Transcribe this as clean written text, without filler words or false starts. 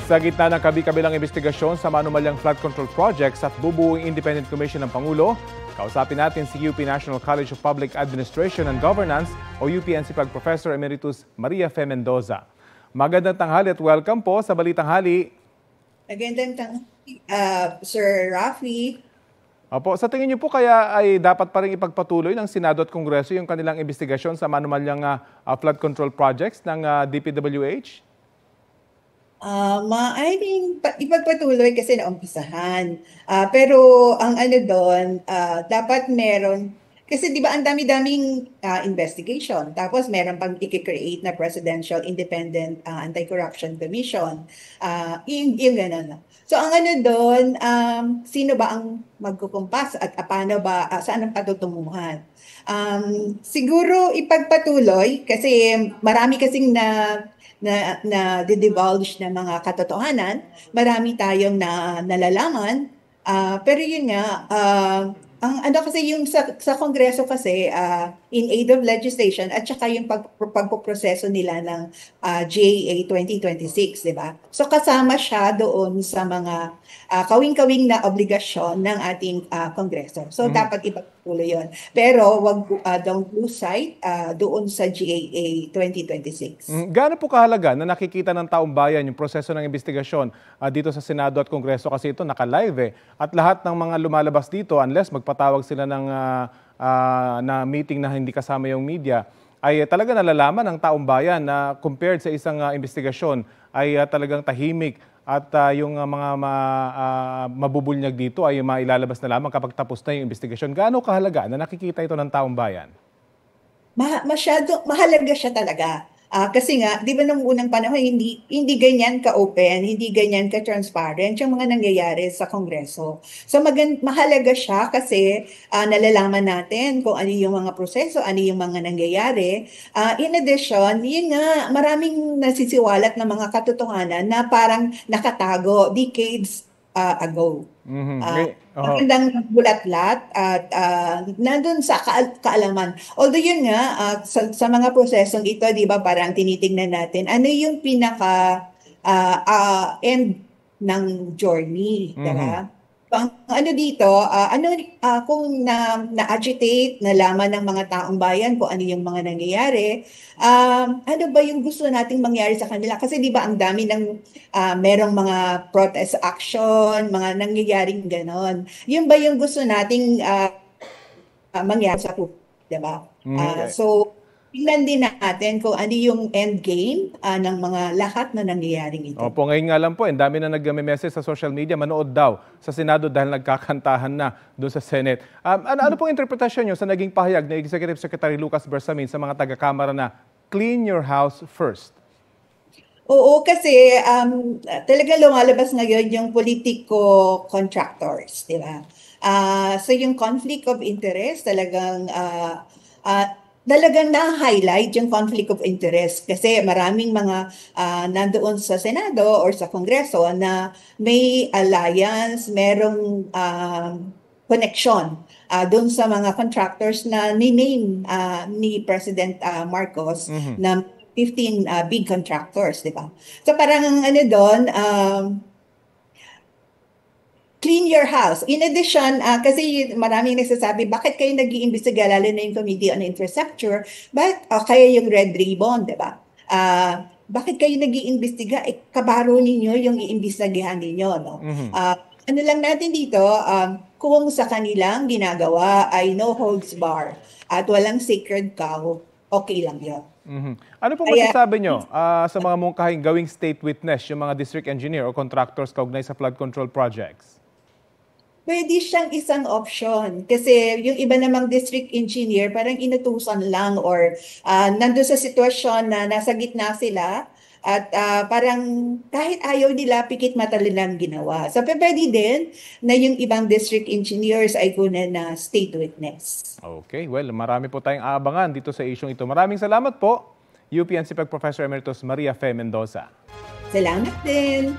Sa gitna ng kabi-kabilang investigasyon sa manumalyang flood control projects at bubuing Independent Commission ng Pangulo, kausapin natin si UP National College of Public Administration and Governance o UP-NCPAG Professor Emeritus Maria Fe Mendoza. Magandang tanghali at welcome po sa Balitang Hali. Magandang tanghali, Sir Rafi. Opo, sa tingin niyo po kaya ay dapat pa rin ipagpatuloy ng Senado at Kongreso yung kanilang investigasyon sa manumalyang flood control projects ng DPWH? Maaaring ipagpatuloy kasi naumpisahan. Pero ang ano doon, dapat meron, kasi di ba ang dami-daming investigation. Tapos meron pang i-create na Presidential Independent Anti-Corruption Commission. Yung gano'n. So ang ano doon, sino ba ang magkukumpas at paano ba, saan ang patutunguhan? Siguro ipagpatuloy kasi marami kasing na divulge na mga katotohanan, marami tayong nalalaman, pero yun nga, ang ano kasi yung sa Kongreso kasi in aid of legislation at saka yung pagpoproseso nila ng GAA 2026, di ba? So kasama siya doon sa mga kawing-kawing na obligasyon ng ating Kongreso. So dapat ipagpatuloy yun. Pero don't lose sight doon sa GAA 2026. Gaano po kahalaga na nakikita ng taong bayan yung proseso ng investigasyon dito sa Senado at Kongreso kasi ito naka-live at lahat ng mga lumalabas dito unless magpatawag sila ng na meeting na hindi kasama yung media ay talaga nalalaman ng taong bayan na compared sa isang investigasyon ay talagang tahimik at yung mga mabubunyag dito ay mailalabas na lamang kapag tapos na yung investigasyon. Gaano kahalaga na nakikita ito ng taong bayan? Masyado mahalaga siya talaga. Kasi nga, di ba nung unang panahon, hindi ganyan ka-open, hindi ganyan ka-transparent yung mga nangyayari sa Kongreso. So mahalaga siya kasi nalalaman natin kung ano yung mga proseso, ano yung mga nangyayari. In addition, yun nga, maraming nasisiwalat na mga katotohanan na parang nakatago decades ago. Magandang bulatlat at nandun sa kaalaman. Although yun nga, sa mga prosesong ito, di ba parang tinitingnan natin, ano yung pinaka end ng journey, di ba? Ang ano dito, kung na-agitate, nalaman ng mga taong bayan kung ano yung mga nangyayari, ano ba yung gusto nating mangyari sa kanila? Kasi di ba ang dami ng merong mga protest action, mga nangyayaring ganon. Yun ba yung gusto nating mangyari sa publiko, di ba? So, tingnan din natin kung ano yung end game ng mga lahat na nangyayaring ito. Opo, ngayon nga lang po, ang dami na nag-message sa social media, manood daw sa Senado dahil nagkakantahan na doon sa Senate. Ano pong interpretasyon nyo sa naging pahayag ni Executive Secretary Lucas Bersamin sa mga taga-Kamara na clean your house first? Oo, kasi talaga lumalabas ngayon yung politiko contractors, di ba? So yung conflict of interest talagang na-highlight yung conflict of interest kasi maraming mga nandoon sa Senado or sa Kongreso na may alliance, merong connection doon sa mga contractors na ni-name ni President Marcos na 15 big contractors, di ba? So parang ano doon, clean your house. In addition, kasi maraming nagsasabi, bakit kayo nag-iimbestiga, lalo na yung Committee on Infrastructure, kaya yung Red Ribbon, di ba? Bakit kayo nag-iimbestiga? Kabaro ninyo yung iimbestigahan ninyo, no? Ano lang natin dito, kung sa kanilang ginagawa ay no holds bar at walang sacred cow, okay lang yun. Ano po masasabi nyo sa mga mungkahing gawing state witness, yung mga district engineer o contractors kaugnay sa flood control projects? Pwede siyang isang option kasi yung iba namang district engineer parang inutusan lang or nandun sa sitwasyon na nasa gitna sila at parang kahit ayaw nila, pikit mata lang ginawa. So pwede din na yung ibang district engineers ay kunin na state witness. Okay, well, marami po tayong aabangan dito sa isyong ito. Maraming salamat po, UP-NCPAG Professor Emeritus Maria Fe Mendoza. Salamat din.